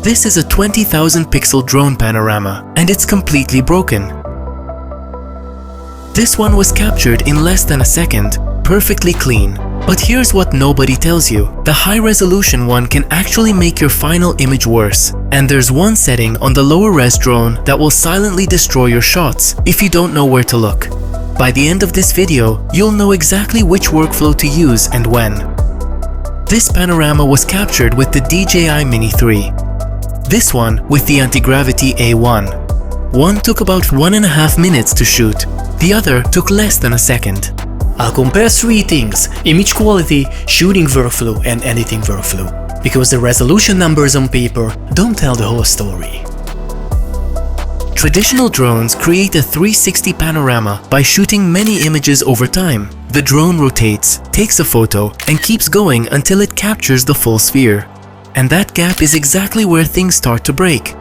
This is a 20,000 pixel drone panorama, and it's completely broken. This one was captured in less than a second, perfectly clean. But here's what nobody tells you. The high-resolution one can actually make your final image worse. And there's one setting on the lower-res drone that will silently destroy your shots if you don't know where to look. By the end of this video, you'll know exactly which workflow to use and when. This panorama was captured with the DJI Mini 3. This one with the Antigravity A1. One took about 1.5 minutes to shoot. The other took less than a second. I'll compare three things: image quality, shooting workflow and editing workflow, because the resolution numbers on paper don't tell the whole story. Traditional drones create a 360 panorama by shooting many images over time. The drone rotates, takes a photo, and keeps going until it captures the full sphere. And that gap is exactly where things start to break.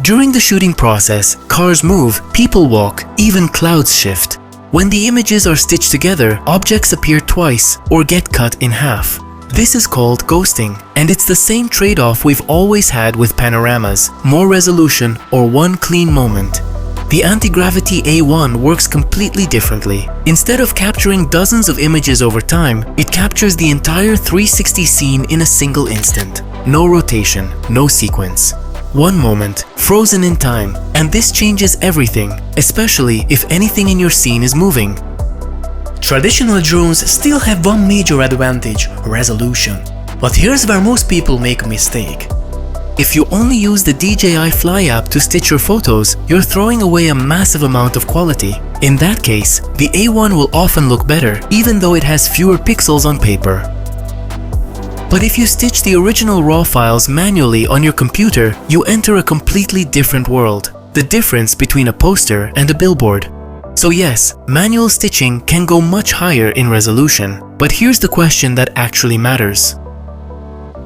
During the shooting process, cars move, people walk, even clouds shift. When the images are stitched together, objects appear twice or get cut in half. This is called ghosting, and it's the same trade-off we've always had with panoramas: more resolution or one clean moment. The Antigravity A1 works completely differently. Instead of capturing dozens of images over time, it captures the entire 360 scene in a single instant. No rotation, no sequence. One moment, frozen in time, and this changes everything, especially if anything in your scene is moving. Traditional drones still have one major advantage: resolution. But here's where most people make a mistake. If you only use the DJI Fly app to stitch your photos, you're throwing away a massive amount of quality. In that case, the A1 will often look better, even though it has fewer pixels on paper. But if you stitch the original RAW files manually on your computer, you enter a completely different world. The difference between a poster and a billboard. So yes, manual stitching can go much higher in resolution, but here's the question that actually matters.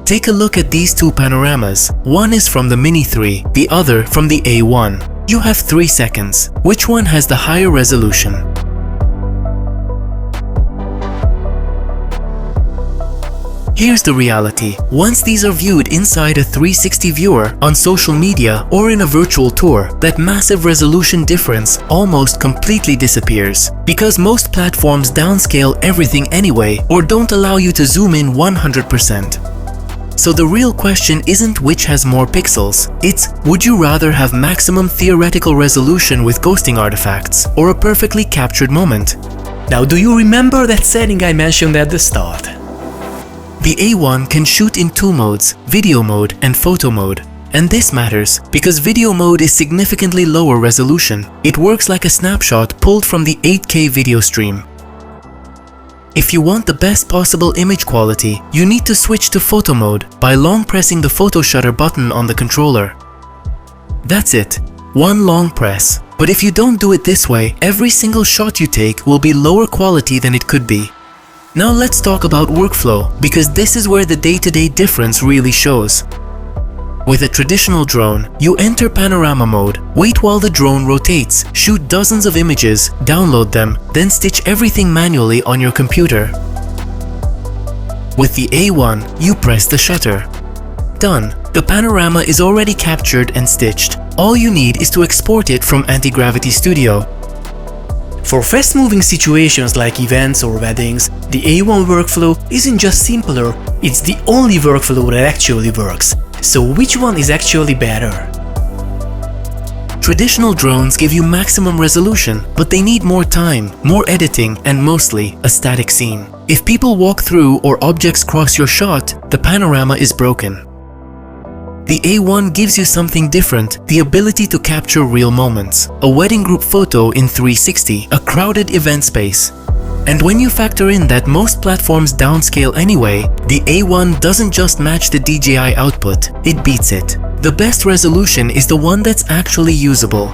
Take a look at these two panoramas. One is from the Mini 3, the other from the A1. You have 3 seconds. Which one has the higher resolution? Here's the reality. Once these are viewed inside a 360 viewer, on social media, or in a virtual tour, that massive resolution difference almost completely disappears. Because most platforms downscale everything anyway, or don't allow you to zoom in 100%. So the real question isn't which has more pixels, it's would you rather have maximum theoretical resolution with ghosting artifacts, or a perfectly captured moment? Now, do you remember that setting I mentioned at the start? The A1 can shoot in 2 modes, video mode and photo mode. And this matters because video mode is significantly lower resolution. It works like a snapshot pulled from the 8K video stream. If you want the best possible image quality, you need to switch to photo mode by long pressing the photo shutter button on the controller. That's it, one long press. But if you don't do it this way, every single shot you take will be lower quality than it could be. Now let's talk about workflow, because this is where the day-to-day difference really shows. With a traditional drone, you enter panorama mode, wait while the drone rotates, shoot dozens of images, download them, then stitch everything manually on your computer. With the A1, you press the shutter. Done. The panorama is already captured and stitched. All you need is to export it from Antigravity Studio. For fast-moving situations like events or weddings, the A1 workflow isn't just simpler, it's the only workflow that actually works. So which one is actually better? Traditional drones give you maximum resolution, but they need more time, more editing, and mostly a static scene. If people walk through or objects cross your shot, the panorama is broken. The A1 gives you something different, the ability to capture real moments. A wedding group photo in 360, a crowded event space. And when you factor in that most platforms downscale anyway, the A1 doesn't just match the DJI output, it beats it. The best resolution is the one that's actually usable.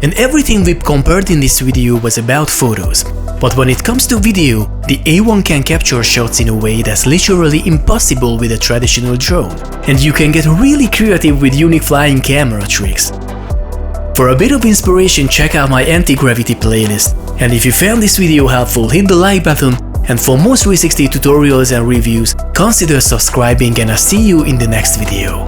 And everything we've compared in this video was about photos. But when it comes to video, the A1 can capture shots in a way that's literally impossible with a traditional drone. And you can get really creative with unique flying camera tricks. For a bit of inspiration, check out my Antigravity playlist. And if you found this video helpful, hit the like button. And for more 360 tutorials and reviews, consider subscribing, and I'll see you in the next video.